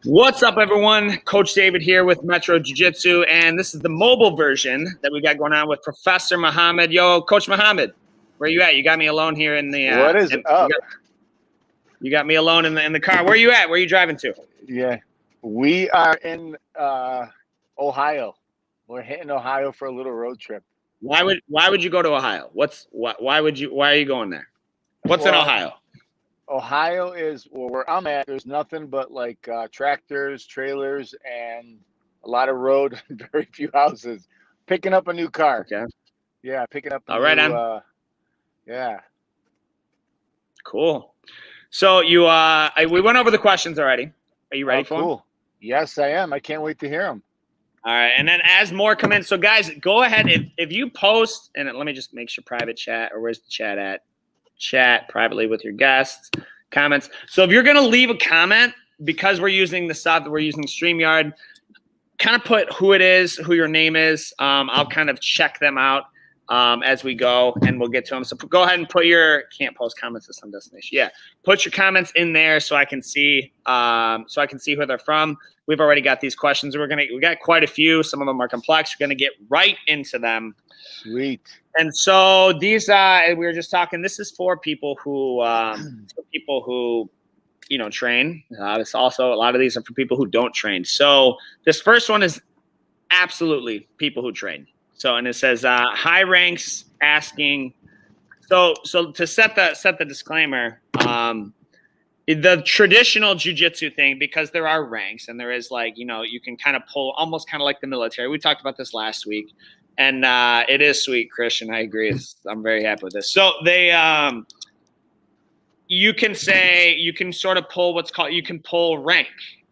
What's up, everyone? Coach David here with Metro Jiu-Jitsu, and this is the mobile version that we got going on with Professor Mohammad. Yo, Coach Mohammad, where you at? You got me alone here in the. What is up? You got me alone in the car. Where are you at? Where are you driving to? Yeah, we are in Ohio. We're hitting Ohio for a little road trip. Why would you go to Ohio? Why are you going there? What's in Ohio? Ohio is where I'm at. There's nothing but like tractors, trailers, and a lot of road and very few houses. Picking up a new car. Okay. Yeah, picking up a new. Yeah. Cool. So we went over the questions already. Are you ready for them? Yes, I am. I can't wait to hear them. All right, and then as more come in, so guys, go ahead if you post, and let me just make sure private chat, or where's the chat at? Chat privately with your guests, comments. So if you're going to leave a comment, because we're using the stuff that we're using StreamYard, kind of put who it is, who your name is. I'll kind of check them out as we go, and we'll get to them. So go ahead and put can't post comments at some destination. Yeah, put your comments in there so I can see who they're from. We've already got these questions. We got quite a few. Some of them are complex. We're going to get right into them. Sweet. And so these, we were just talking. This is for people who, train. It's also a lot of these are for people who don't train. So this first one is absolutely people who train. So, and it says high ranks asking. So to set the disclaimer, the traditional jiu-jitsu thing, because there are ranks and there is you can kind of pull almost kind of like the military. We talked about this last week. And it is sweet, Christian. I agree. I'm very happy with this. So they, you can sort of pull you can pull rank.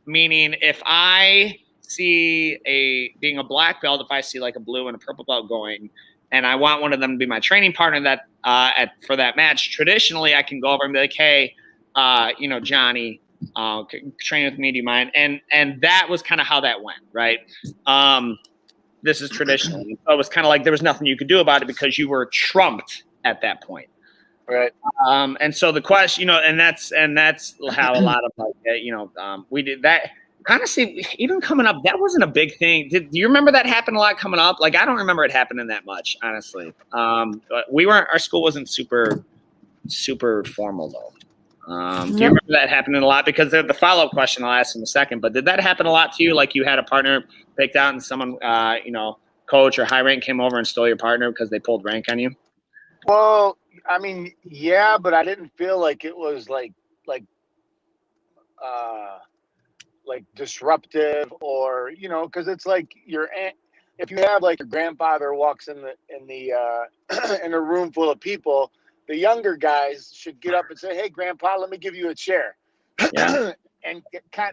Meaning if I see being a black belt, if I see like a blue and a purple belt going, and I want one of them to be my training partner for that match, traditionally I can go over and be like, hey, Johnny, train with me, do you mind? And that was kind of how that went, right? This is traditional. So it was kind of like there was nothing you could do about it because you were trumped at that point. Right. And so the question, and that's how a lot of we did that. Honestly, even coming up, that wasn't a big thing. Do you remember that happened a lot coming up? Like, I don't remember it happening that much, honestly. But our school wasn't super formal though. Do you remember that happening a lot? Because the follow-up question I'll ask in a second, but did that happen a lot to you? Like you had a partner picked out and someone, coach or high rank came over and stole your partner because they pulled rank on you? Well, I mean, yeah, but I didn't feel like it was like disruptive or, because it's like if you have like your grandfather walks in the room full of people, the younger guys should get up and say, hey, Grandpa, let me give you a chair. Yeah. And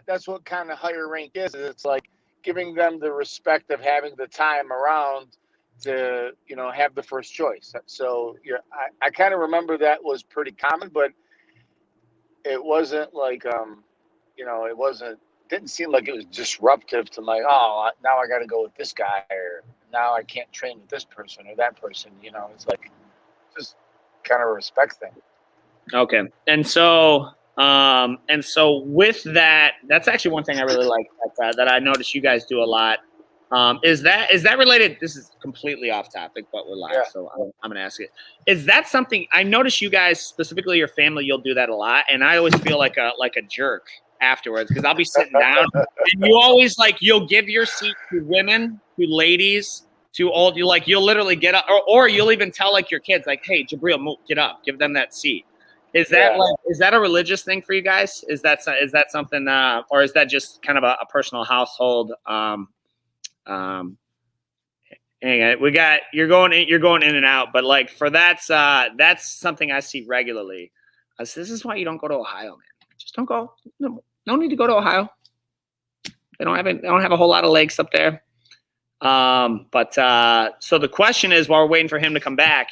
that's what kind of higher rank is. It's like giving them the respect of having the time around to, have the first choice. So I kind of remember that was pretty common, but it wasn't like, didn't seem like it was disruptive to like, oh, now I got to go with this guy, or now I can't train with this person or that person. It's like just kind of a respect thing. Okay. And so with that, that's actually one thing I really like that I noticed you guys do a lot. Is that related? This is completely off topic, but we're live, so I'm going to ask it. Is that something I notice you guys, specifically your family, you'll do that a lot, and I always feel like a jerk afterwards because I'll be sitting down and you always you'll give your seat to women, to ladies, to old. You'll literally get up, or you'll even tell your kids hey, Jabril, move, get up, give them that seat. Is that is that a religious thing for you guys? Is that something, or is that just kind of a personal household? Hang on, you're going in and out, but for that's something I see regularly. This is why you don't go to Ohio, man. Just don't go. No need to go to Ohio. They don't have a whole lot of lakes up there. So the question is, while we're waiting for him to come back,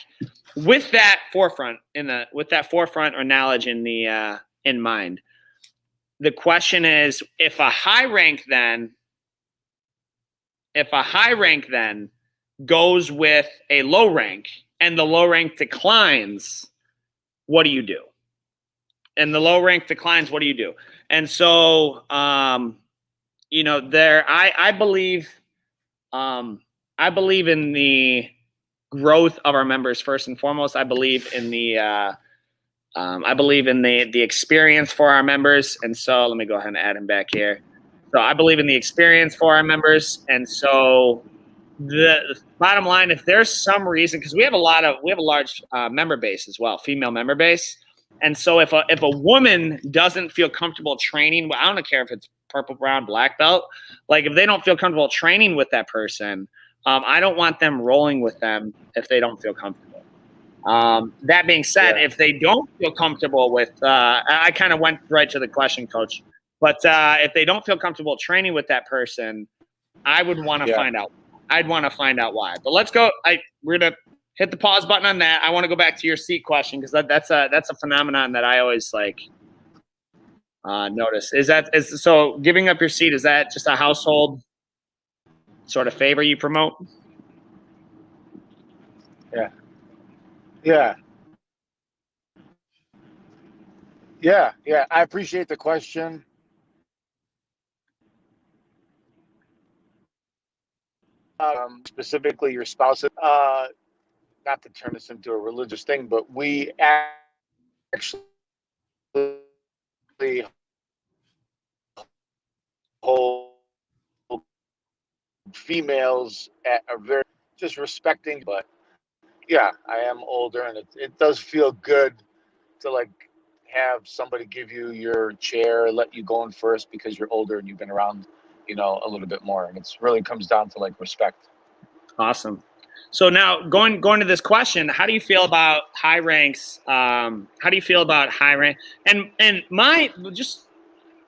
with that forefront or knowledge in mind, the question is, if a high rank then goes with a low rank and the low rank declines, what do you do? And the low rank declines, what do you do? And so you know, I believe in the growth of our members first and foremost. I believe in the experience for our members, and so let me go ahead and add him back here. So I believe in the experience for our members, and so the bottom line, if there's some reason, because we have a large member base as well, female member base, and so if a woman doesn't feel comfortable training, well, I don't care if it's purple, brown, black belt, like if they don't feel comfortable training with that person, I don't want them rolling with them if they don't feel comfortable. That being said, if they don't feel comfortable with, I kind of went right to the question, Coach, but if they don't feel comfortable training with that person, I would want to find out. I'd want to find out why. But let's go. We're gonna hit the pause button on that. I want to go back to your seat question because that's a phenomenon that I always like notice. So giving up your seat, is that just a household sort of favor you promote? Yeah. I appreciate the question. Specifically your spouse, not to turn this into a religious thing, but we actually hold females at a very just respecting, but yeah, I am older and it does feel good to like have somebody give you your chair, let you go in first because you're older and you've been around, you know, a little bit more. And it's really comes down to like respect. Awesome. So now going to this question, how do you feel about high ranks? How do you feel about high rank? And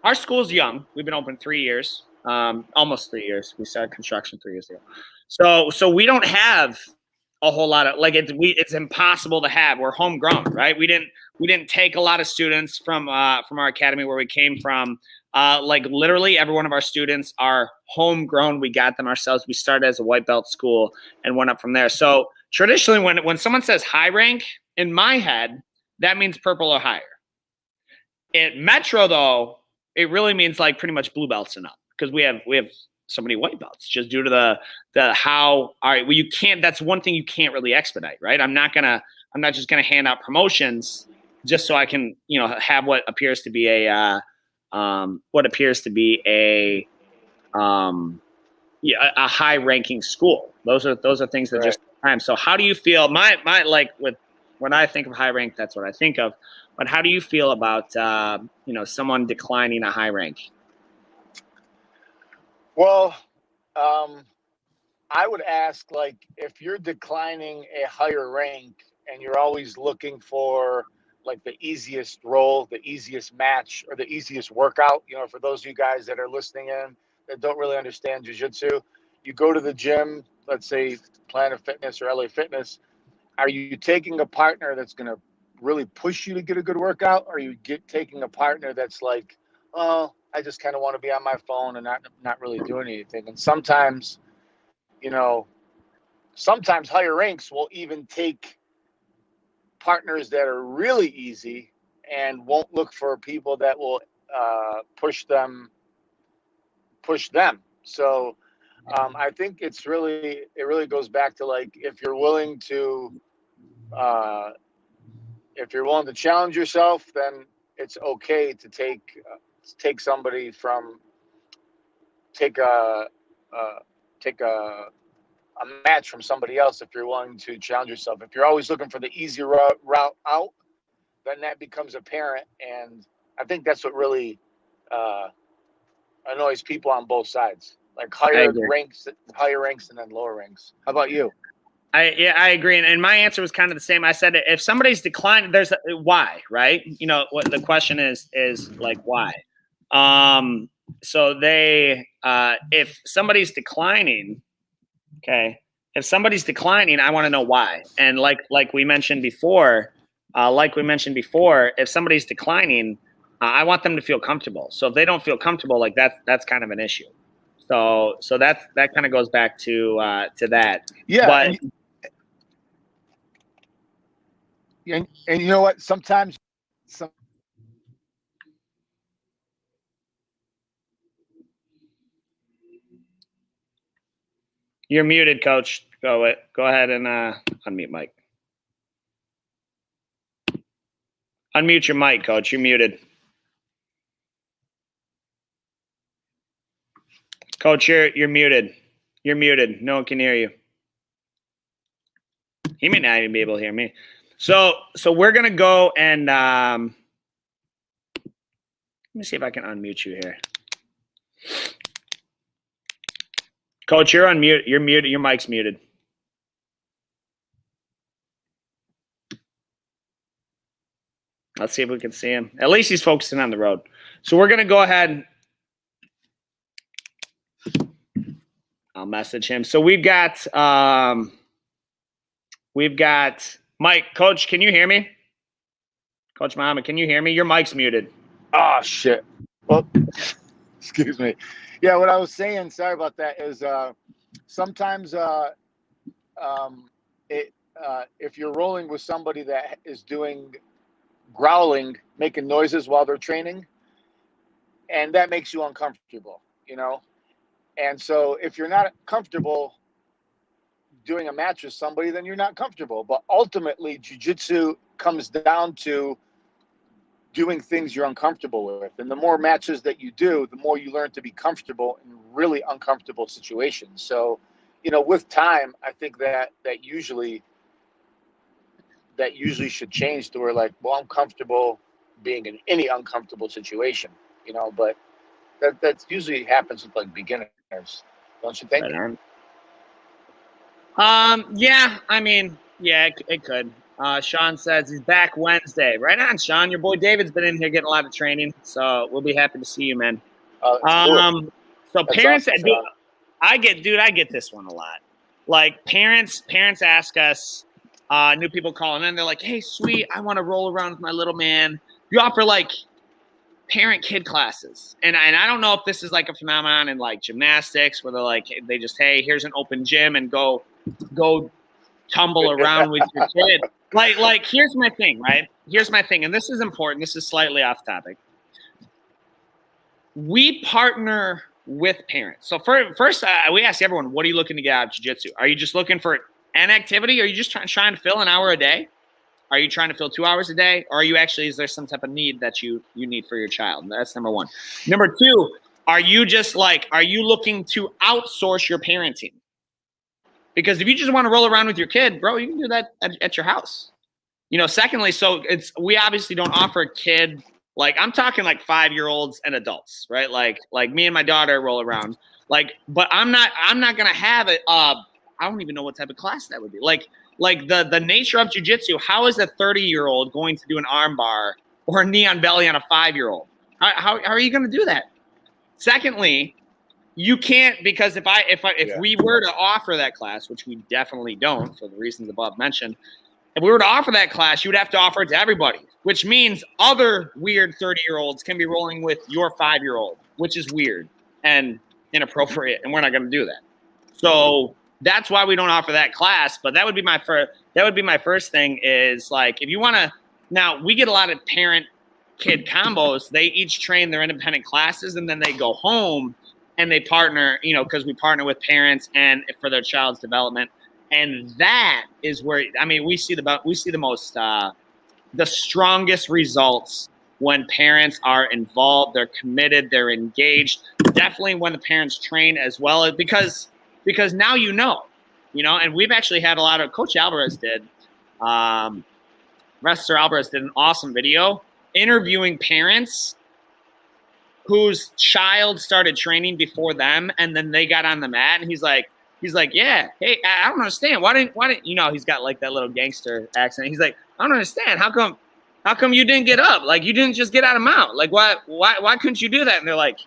our school's young. We've been open 3 years, almost 3 years. We started construction 3 years ago. So we don't have a whole lot of it's impossible to have. We're homegrown, right? We didn't take a lot of students from our academy where we came from. Like literally every one of our students are homegrown. We got them ourselves. We started as a white belt school and went up from there. So traditionally when someone says high rank, in my head, that means purple or higher. At Metro though, it really means like pretty much blue belts and up because we have so many white belts just due to the how, all right, well, you can't, that's one thing you can't really expedite, right? I'm not just going to hand out promotions just so I can, you know, have what appears to be a high ranking school. Those are things that just time. So how do you feel? My like with when I think of high rank, that's what I think of. But how do you feel about someone declining a high rank? Well, I would ask, like, if you're declining a higher rank and you're always looking for like the easiest role, the easiest match, or the easiest workout, you know, for those of you guys that are listening in that don't really understand jiu-jitsu, you go to the gym, let's say Planet Fitness or LA Fitness. Are you taking a partner that's going to really push you to get a good workout? Or are you taking a partner that's like, oh, I just kind of want to be on my phone and not really doing anything? And sometimes, you know, sometimes higher ranks will even take partners that are really easy and won't look for people that will push them. So I think it really goes back to like if you're willing to challenge yourself, then it's okay to take somebody from take a match from somebody else if you're willing to challenge yourself. If you're always looking for the easy route out, then that becomes apparent, and I think that's what really annoys people on both sides. Like higher ranks and then lower ranks. How about you? I agree, and my answer was kind of the same. I said if somebody's declining, there's why, right? You know what the question is like why. So if somebody's declining, okay, if somebody's declining, I want to know why. And like we mentioned before, if somebody's declining, I want them to feel comfortable. So if they don't feel comfortable, like that's kind of an issue. So that kind of goes back to that. Yeah. But and you know what? Sometimes You're muted, Coach. Go ahead and unmute Mike. Unmute your mic, Coach. You're muted. Coach, you're muted. You're muted. No one can hear you. He may not even be able to hear me. So we're gonna go and let me see if I can unmute you here. Coach, you're unmute. You're muted. Your mic's muted. Let's see if we can see him. At least he's focusing on the road. So we're gonna go ahead. I'll message him. So we've got Mike. Coach, can you hear me? Coach Mohammad, can you hear me? Your mic's muted. Oh shit. Well, excuse me. Yeah, what I was saying, sorry about that, is sometimes if you're rolling with somebody that is doing growling, making noises while they're training, and that makes you uncomfortable, you know? And so if you're not comfortable doing a match with somebody, then you're not comfortable. But ultimately, jiu-jitsu comes down to doing things you're uncomfortable with. And the more matches that you do, the more you learn to be comfortable in really uncomfortable situations. So, you know, with time, I think that usually should change to where, like, well, I'm comfortable being in any uncomfortable situation, you know, but that usually happens with like beginners, don't you think? Yeah, I mean, yeah, it could. Sean says he's back Wednesday. Right on, Sean. Your boy David's been in here getting a lot of training, so we'll be happy to see you, man. Cool. So That's parents, awesome, I get this one a lot. Like parents ask us, new people calling in, they're like, "Hey, sweet, I want to roll around with my little man. You offer like parent kid classes," and I don't know if this is like a phenomenon in like gymnastics where they're like, they just, hey, here's an open gym and go tumble around with your kid. Like here's my thing, right? Here's my thing, and this is important. This is slightly off topic. We partner with parents. So first, we ask everyone, what are you looking to get out of jiu-jitsu? Are you just looking for an activity? Are you just trying to fill an hour a day? Are you trying to fill 2 hours a day? Or are you actually, is there some type of need that you need for your child? That's number one. Number two, are you looking to outsource your parenting? Because if you just want to roll around with your kid, bro, you can do that at your house. You know, secondly, so we obviously don't offer kid, like I'm talking like 5-year-olds and adults, right? Like me and my daughter roll around. Like, but I'm not gonna have it. I don't even know what type of class that would be. Like the nature of jiu-jitsu, how is a 30-year-old going to do an arm bar or a knee on belly on a 5-year-old? How are you gonna do that? Secondly, you can't, because if we were to offer that class, which we definitely don't for the reasons above mentioned, if we were to offer that class, you would have to offer it to everybody, which means other weird 30-year-olds can be rolling with your 5-year-old, which is weird and inappropriate, and we're not going to do that. So that's why we don't offer that class. But that would be my first thing is, like, if you want to, now we get a lot of parent kid combos. They each train their independent classes, and then they go home and they partner, you know, because we partner with parents and for their child's development. And that is where, I mean, we see the most, the strongest results when parents are involved, they're committed, they're engaged. Definitely when the parents train as well, because now you know, and we've actually had a lot of, Coach Alvarez did, Wrestler Alvarez did an awesome video interviewing parents whose child started training before them, and then they got on the mat, and he's like, yeah, hey, I don't understand. Why didn't he's got like that little gangster accent. He's like, I don't understand. How come you didn't get up? Like, you didn't just get out of mount. Like, why couldn't you do that? And they're like,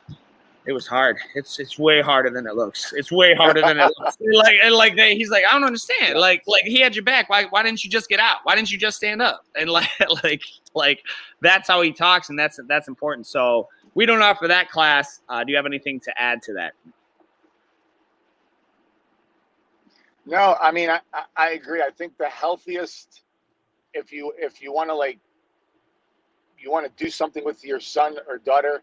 it was hard. It's way harder than it looks. It's way harder than it looks. He's like, I don't understand. Like he had your back. Why didn't you just get out? Why didn't you just stand up? And like that's how he talks, and that's important. So we don't offer that class. Do you have anything to add to that? No, I mean, I agree. I think the healthiest, if you want to, like, you want to do something with your son or daughter,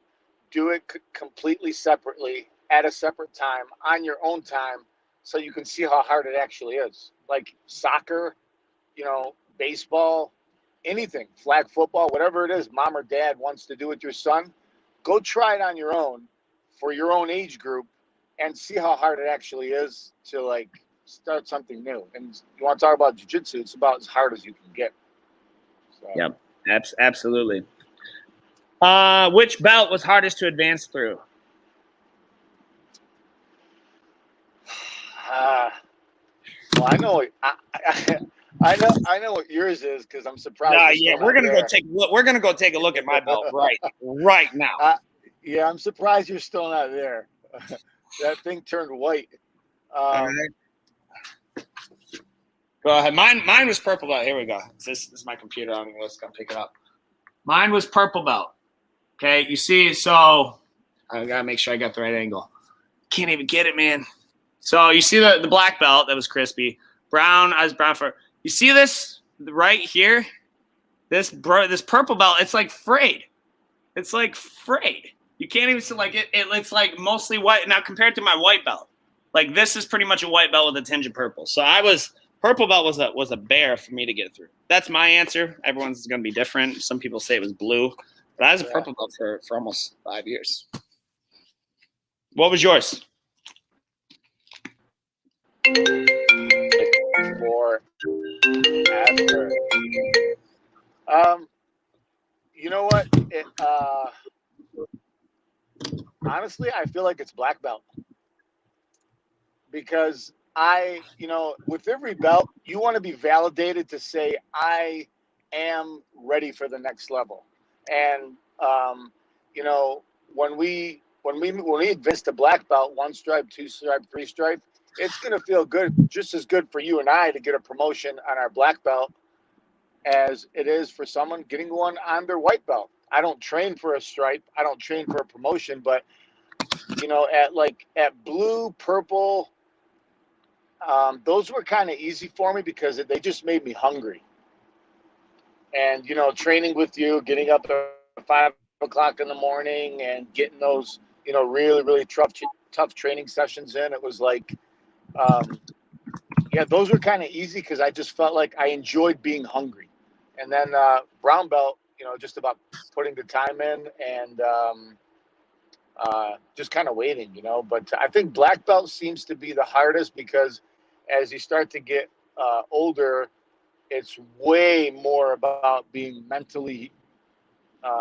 do it completely separately at a separate time on your own time, so you can see how hard it actually is. Like soccer, baseball, anything, flag football, whatever it is, mom or dad wants to do with your son, go try it on your own for your own age group and see how hard it actually is to like start something new. And you want to talk about jiu-jitsu, it's about as hard as you can get. So. Yep, absolutely. Which belt was hardest to advance through? Well, I know. I know what yours is because I'm surprised. We're gonna go take a look. We're gonna go take a look at my belt right now. Yeah, I'm surprised you're still not there. That thing turned white. All right. Go ahead. Mine was purple belt. Here we go. This is my computer. I'm gonna pick it up. Mine was purple belt. Okay, you see. So I gotta make sure I got the right angle. Can't even get it, man. So you see the black belt that was crispy. Brown. I was brown for. You see this right here? This purple belt. It's like frayed. It's like frayed. You can't even see like it. It's like mostly white now compared to my white belt. Like this is pretty much a white belt with a tinge of purple. So purple belt was a bear for me to get through. That's my answer. Everyone's going to be different. Some people say it was blue, but I was a purple belt for almost 5 years. What was yours? Before, after. You know what? Honestly, I feel like it's black belt because with every belt, you want to be validated to say I am ready for the next level. And when we advance to black belt, 1 stripe, 2 stripe, 3 stripe, it's going to feel good, just as good for you and I to get a promotion on our black belt as it is for someone getting one on their white belt. I don't train for a stripe. I don't train for a promotion, but at blue, purple, those were kind of easy for me because they just made me hungry. And, training with you, getting up at 5 o'clock in the morning and getting those, really, really tough training sessions in, it was like, those were kind of easy because I just felt like I enjoyed being hungry. And then brown belt, just about putting the time in and just kind of waiting, But I think black belt seems to be the hardest because as you start to get older, it's way more about being mentally,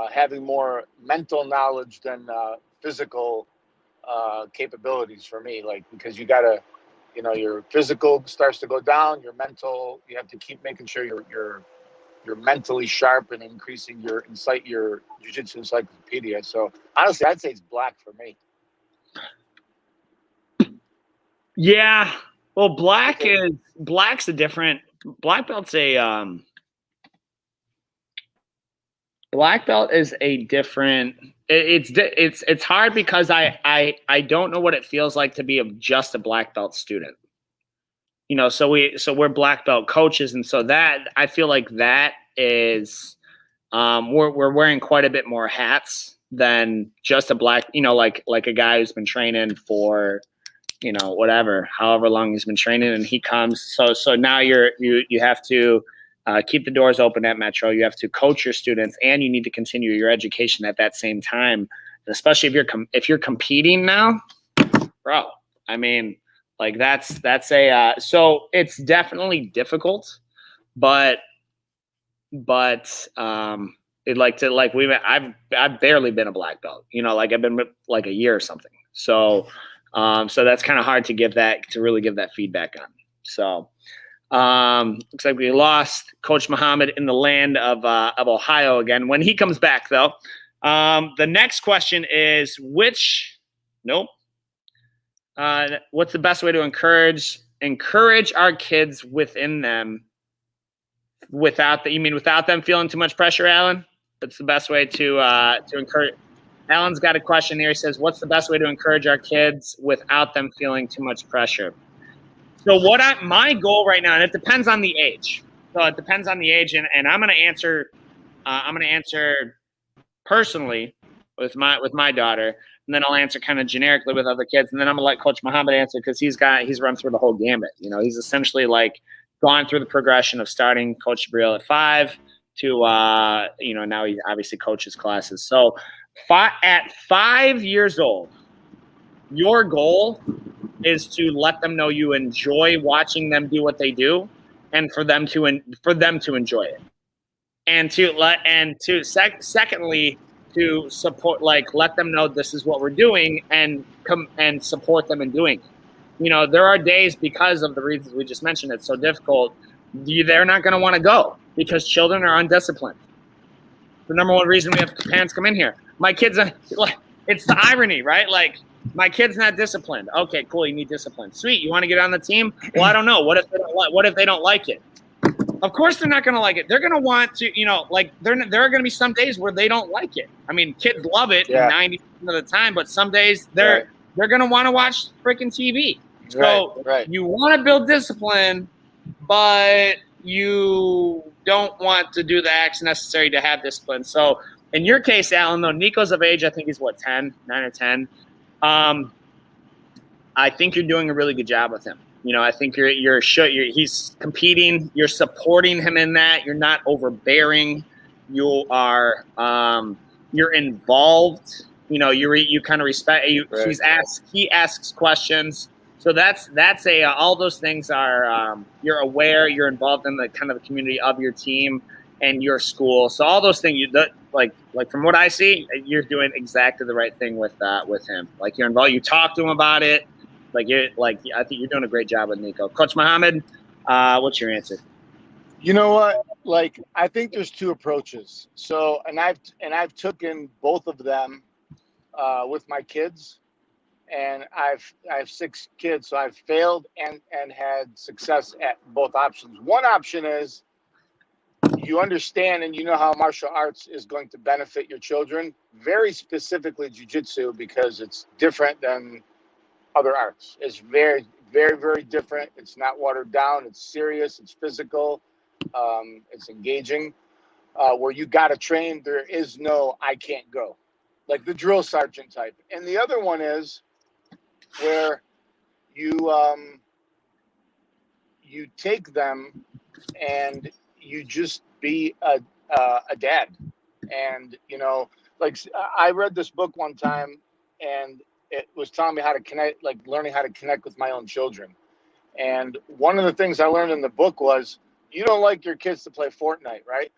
having more mental knowledge than physical capabilities for me. Like, because you got to, your physical starts to go down, your mental, you have to keep making sure you're mentally sharp and increasing your jiu-jitsu encyclopedia. So honestly, I'd say it's black for me. Yeah. Well, black's a different black belt's a black belt is a different it's hard because I don't know what it feels like to be just a black belt student. So we're black belt coaches, and so that I feel like that is we're wearing quite a bit more hats than just a black, like a guy who's been training for however long he's been training, and he comes. So now you have to keep the doors open at Metro. You have to coach your students, and you need to continue your education at that same time. And especially if you're competing now, bro. I mean, like that's a so it's definitely difficult, but I've barely been a black belt. I've been like a year or something. So that's kind of hard to really give that feedback on. So looks like we lost Coach Mohammad in the land of Ohio again. When he comes back, though, the next question is what's the best way to encourage our kids within them without them feeling too much pressure, Alan? That's the best way to encourage. Alan's got a question here. He says, what's the best way to encourage our kids without them feeling too much pressure? So my goal right now, and it depends on the age. So it depends on the age, and I'm going to answer personally with my daughter. and then I'll answer kind of generically with other kids, and then I'm gonna let Coach Mohammad answer because he's run through the whole gambit. He's essentially like gone through the progression of starting Coach Jabril at 5 to now he obviously coaches classes. So at 5 years old, your goal is to let them know you enjoy watching them do what they do, and for them to enjoy it, and secondly, to support, like, let them know this is what we're doing, and come and support them in doing it. There are days, because of the reasons we just mentioned, it's so difficult. They're not going to want to go because children are undisciplined. The number one reason we have parents come in here. My kids, it's the irony, right? Like, my kid's not disciplined. Okay, cool. You need discipline. Sweet. You want to get on the team? Well, I don't know. What if they don't like it? Of course they're not going to like it. They're going to want to, there are going to be some days where they don't like it. I mean, kids love it 90% of the time, but some days they're going to want to watch freaking TV. So you want to build discipline, but you don't want to do the acts necessary to have discipline. So in your case, Alan, though, Nico's of age, I think he's 9 or 10. I think you're doing a really good job with him. I think he's competing. You're supporting him in that. You're not overbearing. You are, you're involved. You kind of respect. He asks questions. So that's all those things are. You're aware. You're involved in the kind of the community of your team and your school. So all those things, like from what I see, you're doing exactly the right thing with him. Like, you're involved. You talk to him about it. I think you're doing a great job with Nico. Coach Mohammad, what's your answer? You know what? Like, I think there's two approaches. So, and I've taken both of them with my kids, and I have 6 kids, so I've failed and had success at both options. One option is you understand and you know how martial arts is going to benefit your children, very specifically jiu-jitsu, because it's different than other arts. It's very, very, very different. It's not watered down. It's serious. It's physical. It's engaging. Where you got to train, there is no I can't go, like the drill sergeant type. And the other one is where you take them and you just be a dad. And I read this book one time, and it was telling me how to connect, like learning how to connect with my own children. And one of the things I learned in the book was, you don't like your kids to play Fortnite, right?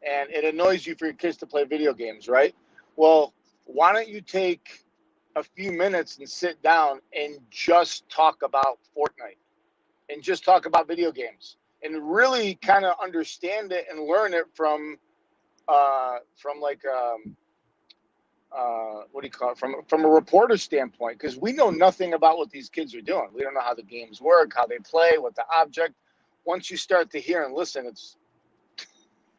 And it annoys you for your kids to play video games, right? Well, why don't you take a few minutes and sit down and just talk about Fortnite and just talk about video games and really kind of understand it and learn it from what do you call it? From a reporter standpoint, because we know nothing about what these kids are doing. We don't know how the games work, how they play, what the object. Once you start to hear and listen,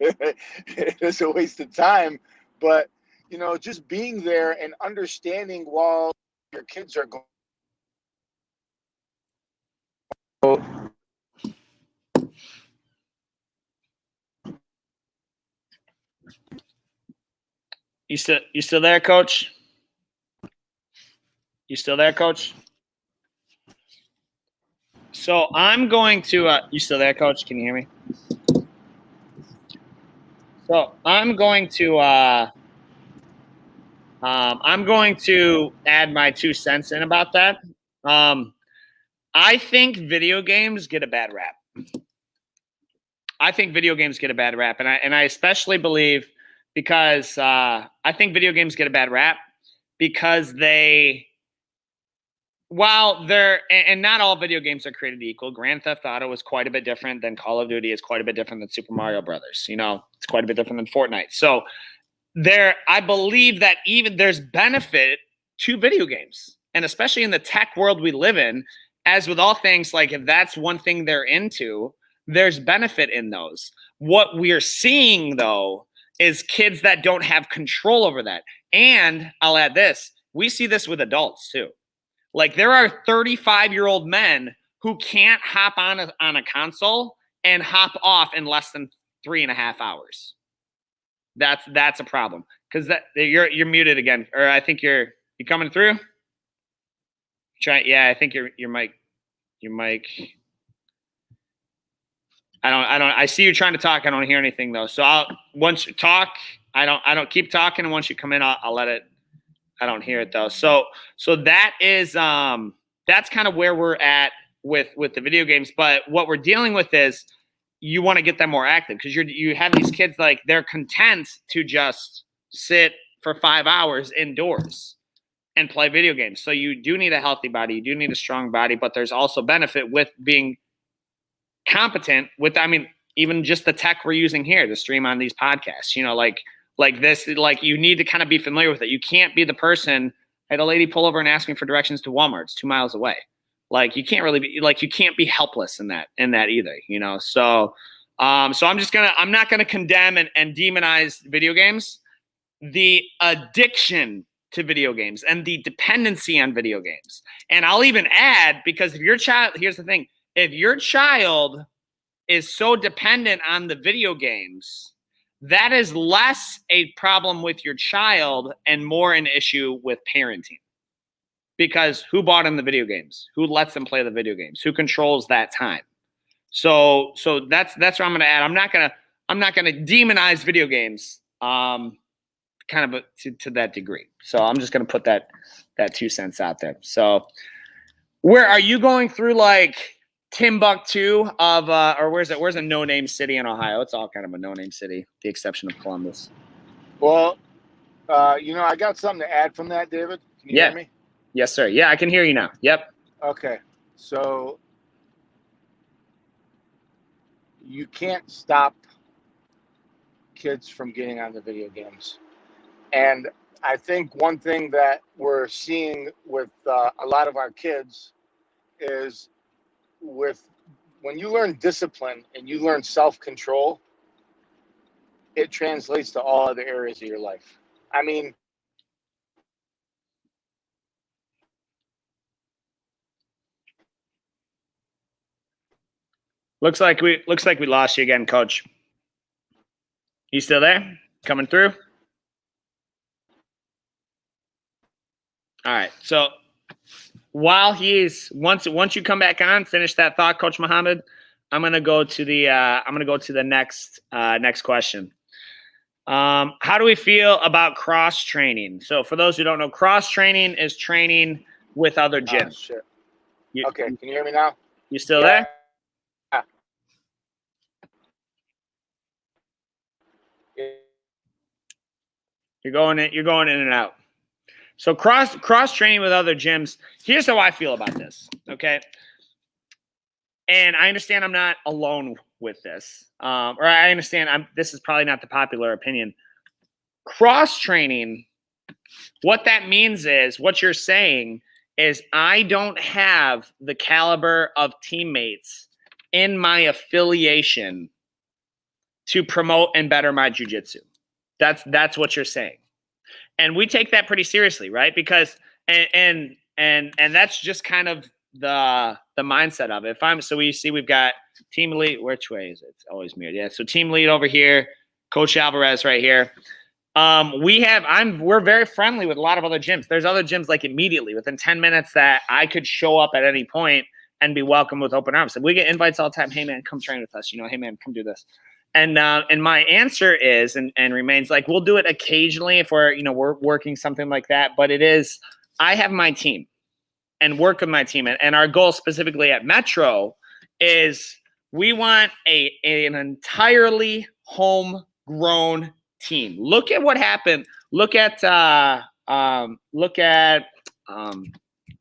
it's a waste of time. But just being there and understanding while your kids are going. You still there, Coach? You still there, Coach? So I'm going to. You still there, Coach? Can you hear me? So I'm going to. I'm going to add my 2 cents in about that. I think video games get a bad rap. And I especially believe because I think video games get a bad rap because while they're, and not all video games are created equal. Grand Theft Auto is quite a bit different than Call of Duty. Is quite a bit different than Super Mario Brothers. It's quite a bit different than Fortnite. So I believe that even there's benefit to video games, and especially in the tech world we live in, as with all things, like if that's one thing they're into, there's benefit in those. What we're seeing, though, is kids that don't have control over that. And I'll add this, we see this with adults too. Like, there are 35-year-old men who can't hop on a console and hop off in less than 3.5 hours. That's a problem, because you're muted again, or I think you're You coming through? Yeah, I think your mic. I see you trying to talk. I don't hear anything though. So once you talk, I don't keep talking. And once you come in, I'll let it. I don't hear it though. So that is that's kind of where we're at with the video games. But what we're dealing with is you want to get them more active because you have these kids like they're content to just sit for 5 hours indoors and play video games. So you do need a healthy body. You do need a strong body, but there's also benefit with being competent with, I mean, even just the tech we're using here to stream on these podcasts, like this, like you need to kind of be familiar with it. You can't be the person, I had a lady pull over and ask me for directions to Walmart. It's 2 miles away. Like you can't really be like, you can't be helpless in that either, So, I'm not going to condemn and demonize video games. The addiction to video games and the dependency on video games. And I'll even add, because if your child, here's the thing, if your child is so dependent on the video games, that is less a problem with your child and more an issue with parenting. Because who bought in the video games? Who lets them play the video games? Who controls that time? So that's what I'm going to add. I'm not going to demonize video games. Kind of to that degree. So I'm just going to put that 2 cents out there. So where are you going through like Timbuktu of, or where's a no-name city in Ohio? It's all kind of a no-name city, the exception of Columbus. Well, I got something to add from that, David. Can you hear me? Yes, sir. Yeah, I can hear you now. Yep. Okay. So you can't stop kids from getting on the video games. And I think one thing that we're seeing with a lot of our kids is when you learn discipline and you learn self-control, it translates to all other areas of your life. I mean, looks like we lost you again, Coach. You still there? Coming through? All right. So while once you come back on, finish that thought, Coach Mohammad, I'm gonna go to the next question. How do we feel about cross training? So for those who don't know, cross training is training with other gyms. Oh, shit. Okay, can you hear me now? You still there? Yeah. You're going in and out. So cross training with other gyms. Here's how I feel about this. Okay. And I understand I'm not alone with this. Or I understand this is probably not the popular opinion. Cross training, what that means is what you're saying is I don't have the caliber of teammates in my affiliation to promote and better my jiu-jitsu. That's what you're saying. And we take that pretty seriously, right? Because and that's just kind of the mindset of it. We've got team lead. Which way is it? It's always mirrored. Yeah. So team lead over here, Coach Alvarez right here. We're very friendly with a lot of other gyms. There's other gyms like immediately within 10 minutes that I could show up at any point and be welcomed with open arms. And we get invites all the time. Hey man, come train with us. Hey man, come do this. And my answer is and remains like we'll do it occasionally if we're working something like that. But it is I have my team and work with my team. And our goal specifically at Metro is we want an entirely homegrown team. Look at what happened. Look at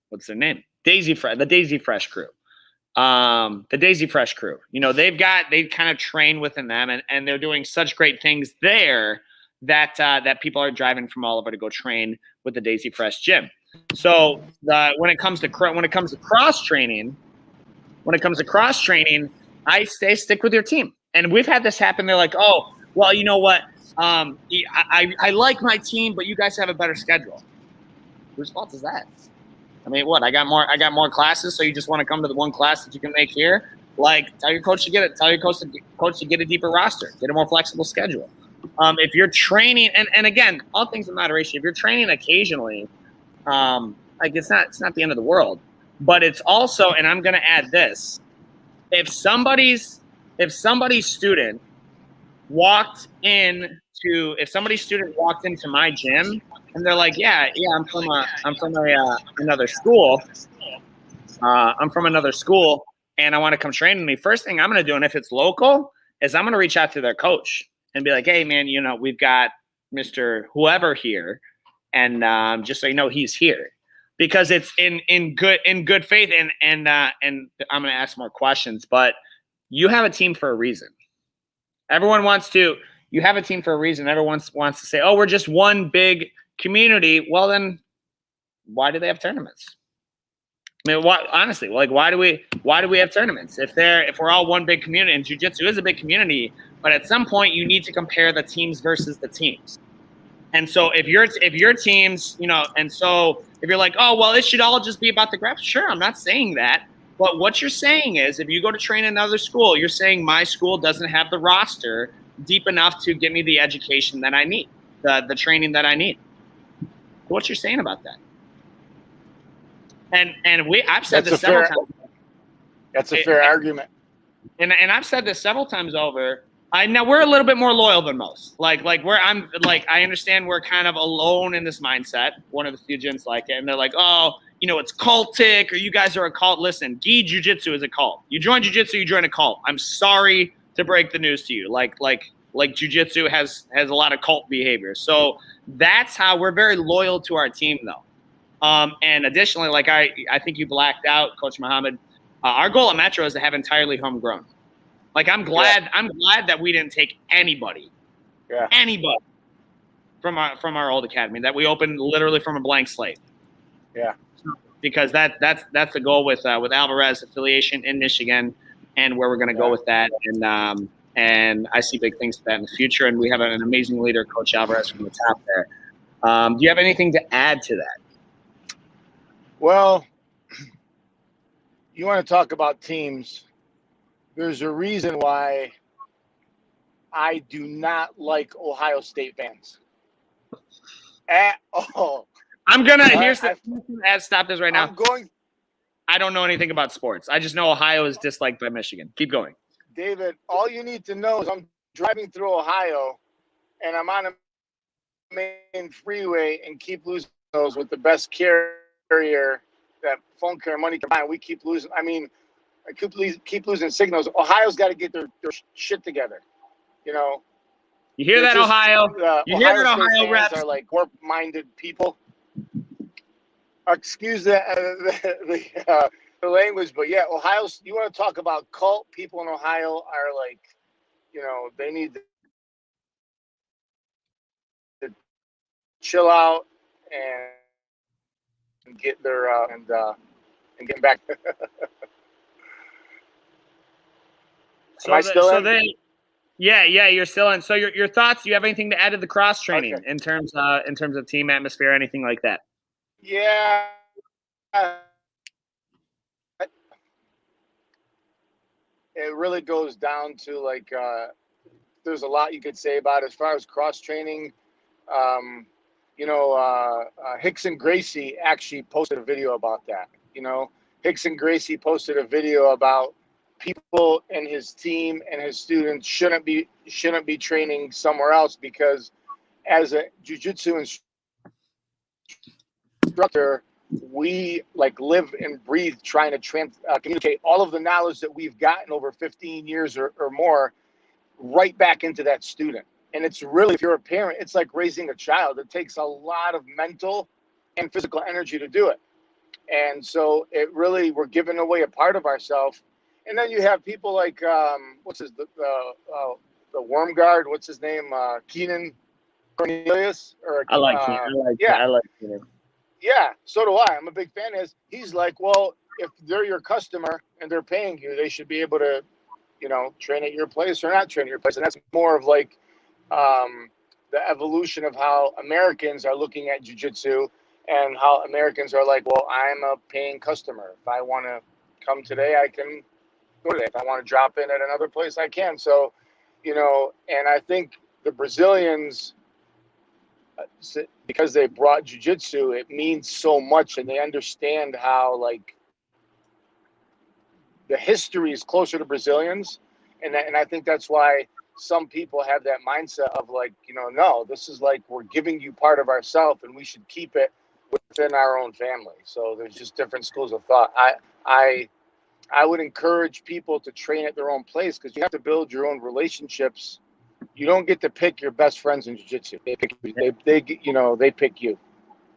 what's their name? The Daisy Fresh crew. The Daisy Fresh crew, they kind of train within them and they're doing such great things there that people are driving from all over to go train with the Daisy Fresh gym. So when it comes to cross training, I say stick with your team. And we've had this happen. They're like, oh, well, you know what? I like my team, but you guys have a better schedule. Whose fault is that? I mean, what? I got more classes, so you just want to come to the one class that you can make here? Like, tell your coach to get it. Tell your coach to get a deeper roster, get a more flexible schedule. If you're training, and again, all things in moderation. If you're training occasionally, Like it's not the end of the world, but it's also, and I'm going to add this: if somebody's student walked if somebody's student walked into my gym and they're like, yeah, I'm from another school. I'm from another school and I want to come train with me. First thing I'm going to do, and if it's local, is I'm going to reach out to their coach and be like, hey man, we've got Mr. Whoever here. And just so you know, he's here because it's in good faith. And I'm going to ask more questions, but you have a team for a reason. You have a team for a reason. Everyone wants to say, oh, we're just one big community. Well, then why do they have tournaments? I mean, honestly, like, why do we have tournaments? If we're all one big community, and jiu-jitsu is a big community, but at some point you need to compare the teams versus the teams. And so if your teams, and so if you're like, oh, well, it should all just be about the graphs. Sure, I'm not saying that. But what you're saying is if you go to train another school, you're saying my school doesn't have the roster deep enough to give me the education that I need, the training that I need. What you're saying about that? And I've said this several times. That's a fair argument. And I've said this several times over. Now we're a little bit more loyal than most. I understand we're kind of alone in this mindset. One of the few gyms like it, and they're like, oh, it's cultic, or you guys are a cult. Listen, gi jiu-jitsu is a cult. You join jiu-jitsu, you join a cult. I'm sorry to break the news to you. Like jiu-jitsu has a lot of cult behavior. So that's how we're very loyal to our team, though. And additionally, like I think you blacked out, Coach Mohammad. Our goal at Metro is to have entirely homegrown. Like I'm glad that we didn't take anybody from our old academy, that we opened literally from a blank slate. Yeah. Because that's the goal with Alvarez affiliation in Michigan and where we're going to go with that. And I see big things for that in the future. And we have an amazing leader, Coach Alvarez, from the top there. Do you have anything to add to that? Well, you want to talk about teams. There's a reason why I do not like Ohio State fans at all. I'm going to stop this right now. I don't know anything about sports. I just know Ohio is disliked by Michigan. Keep going. David, all you need to know is I'm driving through Ohio and I'm on a main freeway and keep losing those with the best carrier that phone care money can buy. We keep losing. I mean, I keep losing signals. Ohio's got to get their shit together. You hear that, Ohio? You hear that, Ohio reps? Are like warp-minded people. Excuse the language, but yeah, Ohio's. You want to talk about cult? People in Ohio are like, they need to chill out and get their and get back. Am I still in? Yeah, you're still in. So your thoughts? Do you have anything to add to the cross training in terms of team atmosphere, anything like that? Yeah. It really goes down to like there's a lot you could say about it. As far as cross training. Hicks and Gracie actually posted a video about that. Hicks and Gracie posted a video about people and his team and his students shouldn't be training somewhere else because as a jiu-jitsu instructor, we like live and breathe trying to communicate all of the knowledge that we've gotten over 15 years or more right back into that student. And it's really, if you're a parent, it's like raising a child. It takes a lot of mental and physical energy to do it. And so we're giving away a part of ourselves. And then you have people like, the worm guard, what's his name? Keenan Cornelius? I like Keenan. I like Keenan. Yeah, so do I. I'm a big fan. He's like, well, if they're your customer and they're paying you, they should be able to, train at your place or not train at your place. And that's more of like the evolution of how Americans are looking at jiu-jitsu and how Americans are like, well, I'm a paying customer. If I want to come today, I can go today. If I want to drop in at another place, I can. So, and I think the Brazilians, because they brought jiu-jitsu, it means so much, and they understand how like the history is closer to Brazilians, and I think that's why some people have that mindset of like, no, this is like we're giving you part of ourselves, and we should keep it within our own family. So there's just different schools of thought. I would encourage people to train at their own place, because you have to build your own relationships. You don't get to pick your best friends in jiu-jitsu. They pick they pick you.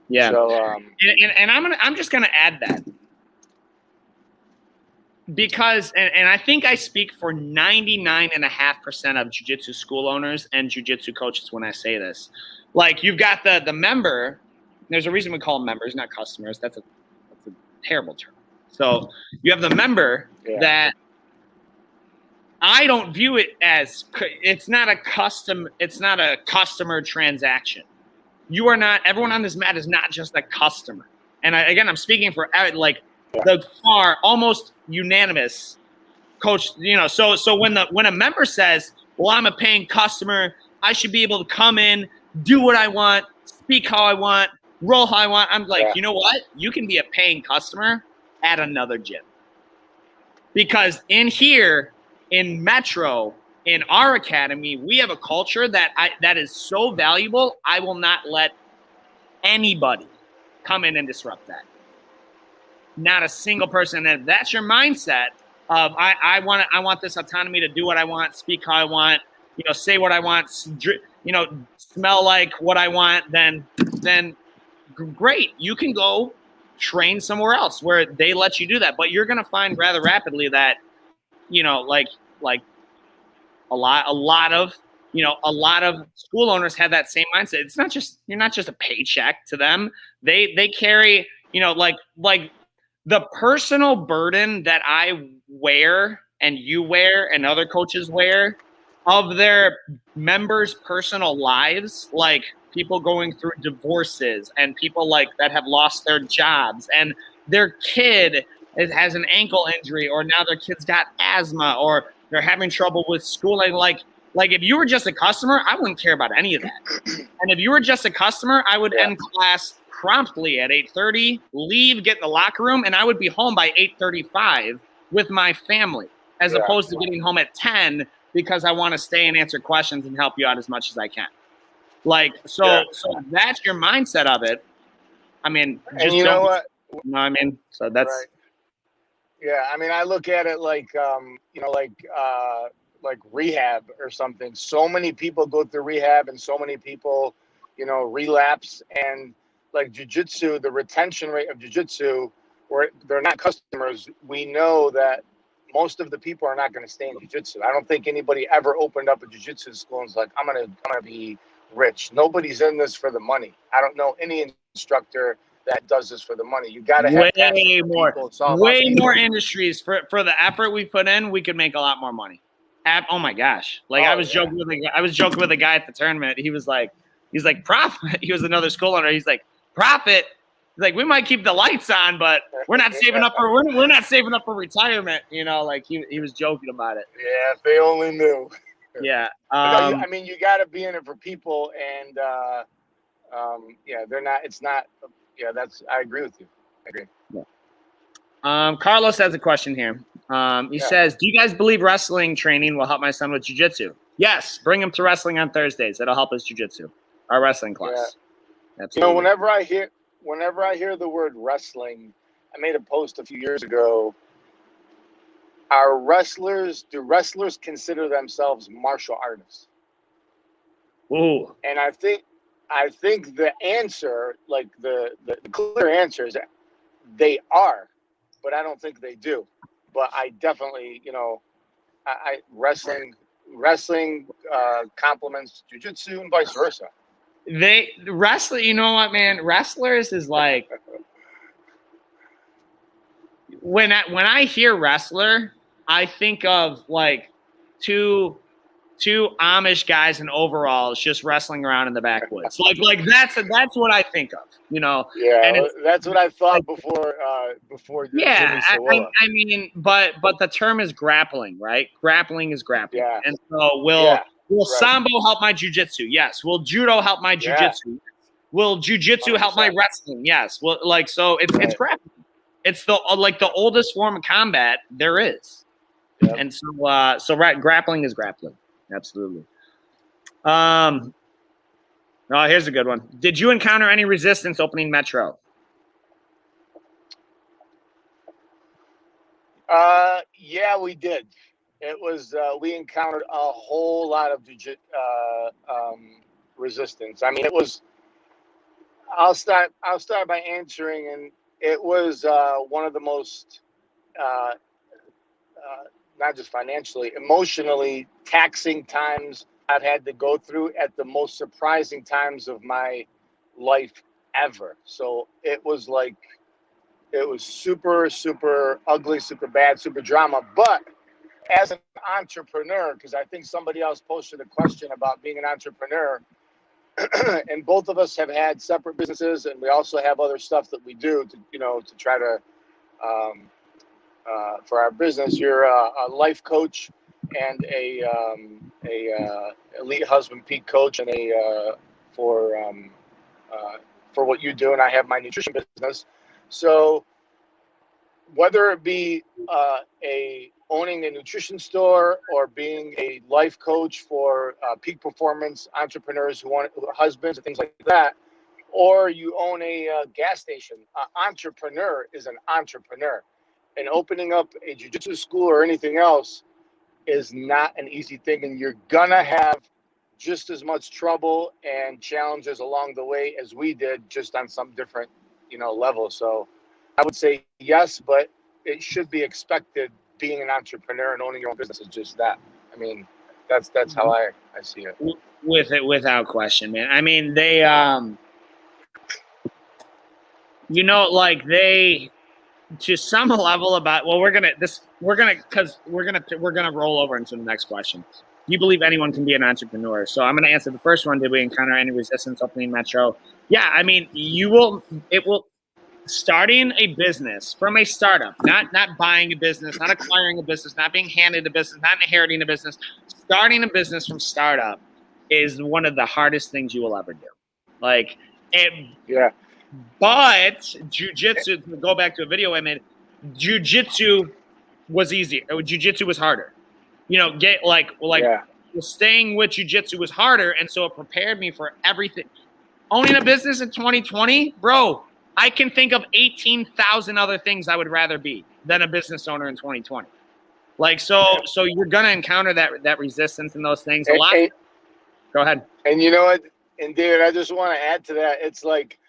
Yeah. So and I'm just gonna add that, because and I think I speak for 99.5% of jiu-jitsu school owners and jiu-jitsu coaches when I say this. Like, you've got the member. There's a reason we call them members, not customers. That's a terrible term. So you have the member that I don't view it as, it's not a customer transaction. You are not, everyone on this mat is not just a customer. And I'm speaking for like the far, almost unanimous coach, so when a member says, well, I'm a paying customer, I should be able to come in, do what I want, speak how I want, roll how I want. I'm like, you know what? You can be a paying customer at another gym. Because in here, in Metro, in our academy, we have a culture that is so valuable. I will not let anybody come in and disrupt that. Not a single person. And if that's your mindset of I want this autonomy to do what I want, speak how I want, say what I want, smell like what I want, then great. You can go train somewhere else where they let you do that. But you're going to find rather rapidly that, like a lot of school owners have that same mindset. It's not just, you're not just a paycheck to them. They carry, like the personal burden that I wear and you wear and other coaches wear of their members' personal lives, like people going through divorces and people like that have lost their jobs and their kid has an ankle injury, or now their kid's got asthma, or they're having trouble with schooling. Like if you were just a customer, I wouldn't care about any of that. And if you were just a customer, I would end class promptly at 8:30, leave, get in the locker room, and I would be home by 8:35 with my family, as opposed to getting home at 10 because I want to stay and answer questions and help you out as much as I can. Like, so that's your mindset of it. I mean, just and you know what? I mean? So that's right. Yeah, I mean, I look at it like, like rehab or something. So many people go through rehab, and so many people, relapse. And like jiu-jitsu, the retention rate of jiu-jitsu, where they're not customers, we know that most of the people are not going to stay in jiu-jitsu. I don't think anybody ever opened up a jiu-jitsu school and was like, I'm gonna be rich. Nobody's in this for the money. I don't know any instructor that does this for the money. You got to have way more industries for the effort we put in. We could make a lot more money. Oh my gosh! Like I was joking with a guy at the tournament. He's like profit. He was another school owner. He's like, profit. He's like, we might keep the lights on, but we're not saving up for we're not saving up for retirement. Like he was joking about it. Yeah, if they only knew. Yeah. I mean, you got to be in it for people, and they're not. It's not. Yeah, I agree with you. I agree. Yeah. Carlos has a question here. He says, do you guys believe wrestling training will help my son with jiu-jitsu? Yes. Bring him to wrestling on Thursdays. It'll help his jiu-jitsu, our wrestling class. Yeah. Absolutely. Whenever I hear the word wrestling, I made a post a few years ago. Do wrestlers consider themselves martial artists? Ooh. And I think the answer, like the clear answer, is they are, but I don't think they do. But I definitely, wrestling complements jiu-jitsu and vice versa. Wrestling, you know what, man? Wrestlers is like when I hear wrestler, I think of like two Amish guys in overalls just wrestling around in the backwoods. Like that's what I think of, Yeah, and that's what I thought before. Yeah, I mean, but the term is grappling, right? Grappling is grappling, and so will Sambo help my jiu-jitsu? Yes. Will judo help my jiu-jitsu? Will jiu-jitsu help my 100%. wrestling? Yes. Well, like, so it's grappling. It's the oldest form of combat there is. Yep. And so grappling is grappling. Absolutely. Here's a good one. Did you encounter any resistance opening Metro? Yeah, we did. It was we encountered a whole lot of resistance. I mean, it was. I'll start by answering, and it was one of the most not just financially, emotionally taxing times I've had to go through at the most surprising times of my life ever. So it was super, super ugly, super bad, super drama. But as an entrepreneur, because I think somebody else posted a question about being an entrepreneur, and both of us have had separate businesses, and we also have other stuff that we do to try to for our business. You're a life coach and a elite husband peak coach, and for what you do, and I have my nutrition business. So whether it be owning a nutrition store or being a life coach for peak performance entrepreneurs who are husbands and things like that, or you own a gas station, entrepreneur is an entrepreneur. And opening up a jiu-jitsu school or anything else is not an easy thing. And you're going to have just as much trouble and challenges along the way as we did, just on some different, level. So I would say yes, but it should be expected. Being an entrepreneur and owning your own business is just that. I mean, that's how I see it. Without question, man. I mean, they, to some level we're gonna roll over into the next question. Do you believe anyone can be an entrepreneur? So I'm gonna answer the first one. Did we encounter any resistance opening Metro? Yeah, I mean, starting a business from a startup, not buying a business, not acquiring a business, not being handed a business, not inheriting a business. Starting a business from startup is one of the hardest things you will ever do. Yeah. But jiu-jitsu, to go back to a video I made, jiu-jitsu was easier. Jiu-jitsu was harder. Staying with jiu-jitsu was harder, and so it prepared me for everything. Owning a business in 2020, bro, I can think of 18,000 other things I would rather be than a business owner in 2020. So you're gonna encounter that resistance and those things a lot. Go ahead. And you know what? And David, I just want to add to that. It's like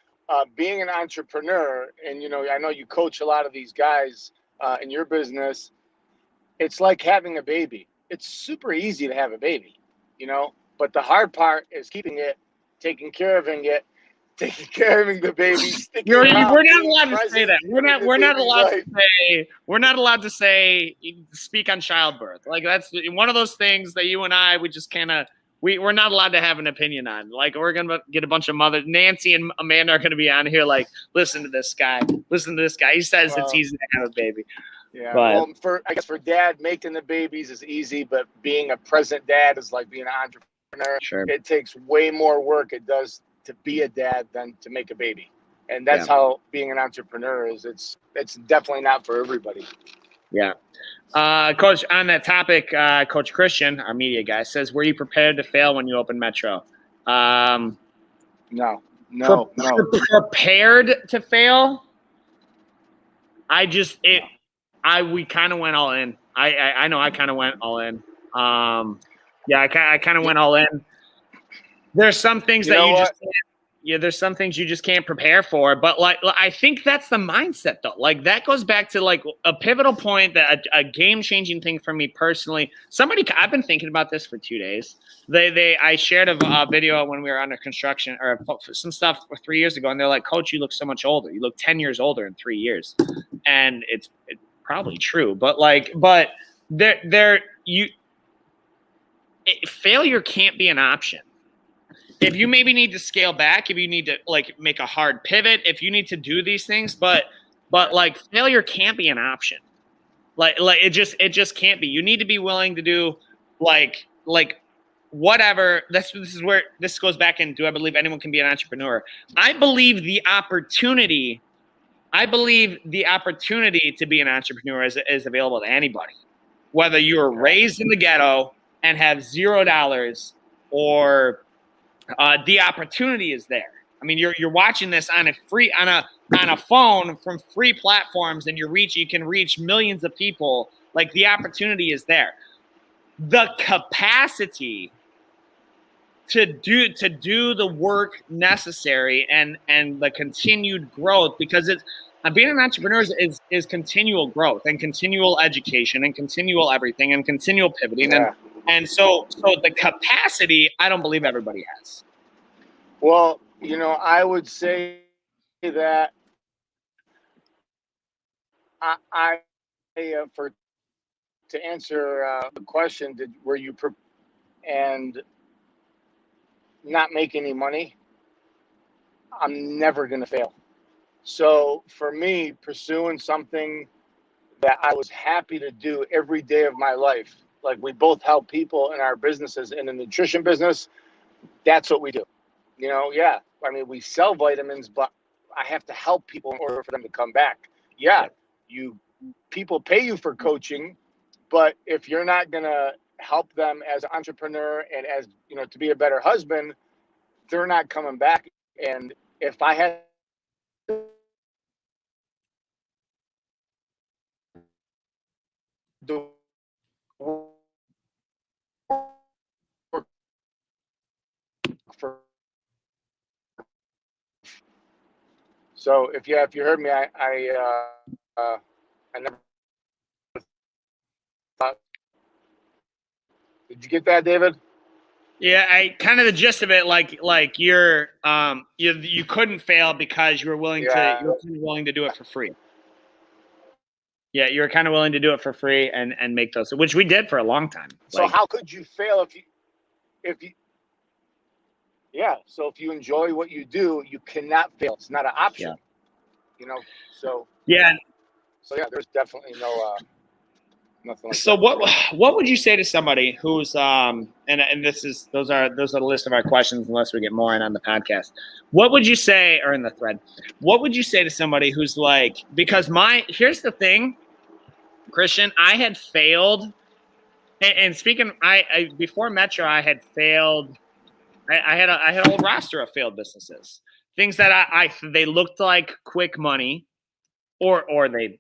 being an entrepreneur, and I know you coach a lot of these guys in your business. It's like having a baby. It's super easy to have a baby, but the hard part is keeping it, taking care of the baby. We're not allowed to say that. We're not allowed to say speak on childbirth. Like, that's one of those things that you and I, we just kind of. We're not allowed to have an opinion on. Like, we're going to get a bunch of mothers. Nancy and Amanda are going to be on here like, listen to this guy. He says it's easy to have a baby. Yeah. Well, I guess for dad, making the babies is easy, but being a present dad is like being an entrepreneur. Sure. It takes way more work it does to be a dad than to make a baby. And that's how being an entrepreneur is. It's definitely not for everybody. Yeah. Coach, on that topic, Coach Christian, our media guy, says, were you prepared to fail when you opened Metro? No. Prepared to fail? We kind of went all in. I know I kind of went all in. I kind of went all in. There's some things there's some things you just can't prepare for, but I think that's the mindset though. Like, that goes back to like a pivotal point, that a game-changing thing for me personally. I've been thinking about this for 2 days. I shared a video when we were under construction or some stuff 3 years ago, and they're like, Coach, you look so much older. You look 10 years older in 3 years. And it's probably true, but failure can't be an option. If you maybe need to scale back, if you need to make a hard pivot, if you need to do these things, but failure can't be an option. It just can't be. You need to be willing to do whatever. This is where this goes back in. Do I believe anyone can be an entrepreneur? I believe the opportunity to be an entrepreneur is available to anybody, whether you were raised in the ghetto and have $0, or the opportunity is there. I mean, you're watching this on a phone from free platforms, and you can reach millions of people. Like, the opportunity is there. The capacity to do the work necessary and the continued growth, because being an entrepreneur is continual growth and continual education and continual everything and continual pivoting. And so the capacity, I don't believe everybody has. Well, I would say that to answer the question, were you and not make any money? I'm never going to fail. So for me, pursuing something that I was happy to do every day of my life, like we both help people in our businesses, in the nutrition business, that's what we do. I mean, we sell vitamins, but I have to help people in order for them to come back. People pay you for coaching, but if you're not going to help them as an entrepreneur and as, to be a better husband, they're not coming back. And if I had the so if you heard me, I never thought. Did you get that, David? Yeah, I kind of the gist of it, like you're you couldn't fail because you were willing to do it for free. Yeah, you were kind of willing to do it for free and make those, which we did for a long time. So how could you fail if you so if you enjoy what you do, you cannot fail. It's not an option. So there's definitely nothing like so that. what would you say to somebody who's and those are the list of our questions, unless we get more in on the podcast. What would you say, or in the thread, what would you say to somebody who's like, because here's the thing, Christian, I had failed, and speaking, I before Metro, I had failed. I had a whole roster of failed businesses, things that they looked like quick money, or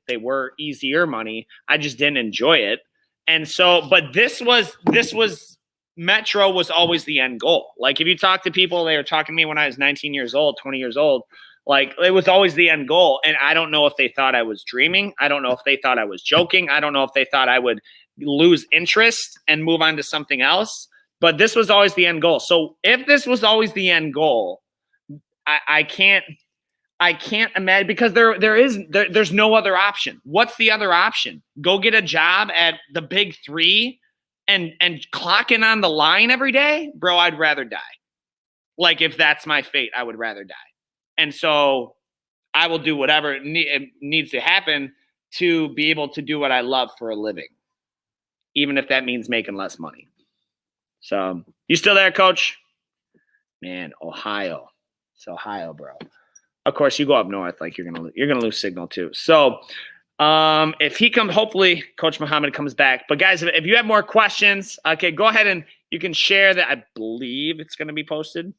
they were easier money. I just didn't enjoy it. And so, but this was Metro was always the end goal. Like, if you talk to people, they were talking to me when I was 19 years old, 20 years old, like, it was always the end goal. And I don't know if they thought I was dreaming. I don't know if they thought I was joking. I don't know if they thought I would lose interest and move on to something else. But this was always the end goal. So if this was always the end goal, I can't imagine, because there's no other option. What's the other option? Go get a job at the big three and clock in on the line every day? Bro, I'd rather die. Like, if that's my fate, I would rather die. And so I will do whatever needs to happen to be able to do what I love for a living, even if that means making less money. So, you still there, Coach? Man, Ohio. It's Ohio, bro. Of course, you go up north, like you're gonna lose signal too. So, if he comes, hopefully Coach Mohammad comes back. But guys, if you have more questions, okay, go ahead and you can share that. I believe it's going to be posted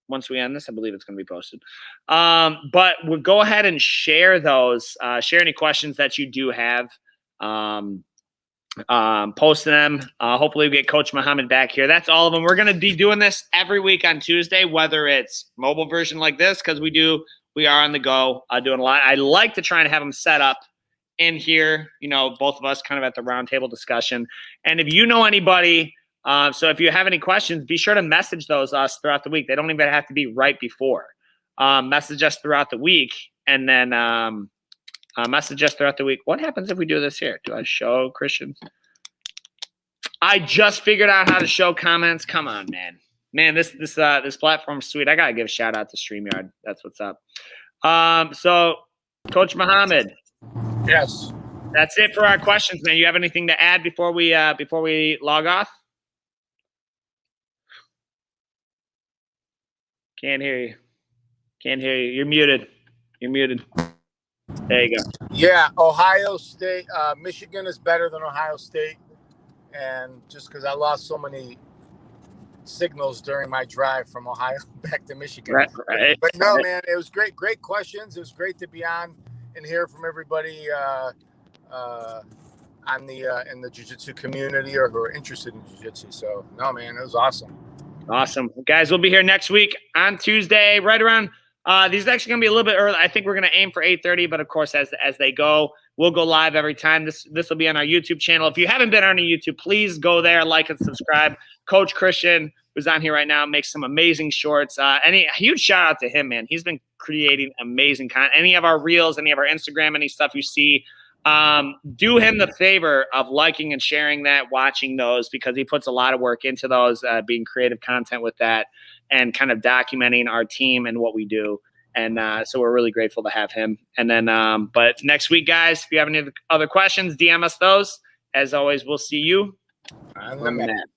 once we end this. I believe it's going to be posted. But we'll go ahead and share those. Share any questions that you do have. Post them. Hopefully we get Coach Mohammad back here. That's all of them. We're going to be doing this every week on Tuesday, whether it's mobile version like this, because we are on the go, doing a lot. I like to try and have them set up in here, both of us kind of at the round table discussion. And if you know anybody, so if you have any questions, be sure to message those us throughout the week. They don't even have to be right before. Message us throughout the week, and then message us throughout the week. What happens if we do this here? Do I show Christian? I just figured out how to show comments. Come on, man. Man, this platform's sweet. I gotta give a shout out to StreamYard. That's what's up. So, Coach Mohammad. Yes. That's it for our questions, man. You have anything to add before we log off? Can't hear you. Can't hear you. You're muted. You're muted. There you go. Yeah, Ohio State. Michigan is better than Ohio State. And just because I lost so many signals during my drive from Ohio back to Michigan. Right. But no, man, it was great. Great questions. It was great to be on and hear from everybody on the in the jiu-jitsu community or who are interested in jiu-jitsu. So no, man, it was awesome. Awesome. Guys, we'll be here next week on Tuesday, right around these are actually going to be a little bit early. I think we're going to aim for 8:30, but of course, as they go, we'll go live every time. This will be on our YouTube channel. If you haven't been on our YouTube, please go there, like and subscribe. Coach Christian, who's on here right now, makes some amazing shorts. A huge shout out to him, man. He's been creating amazing content. Any of our reels, any of our Instagram, any stuff you see, do him the favor of liking and sharing that, watching those, because he puts a lot of work into those, being creative content with that and kind of documenting our team and what we do. And so we're really grateful to have him. And then, but next week, guys, if you have any other questions, DM us those. As always, we'll see you on the mat.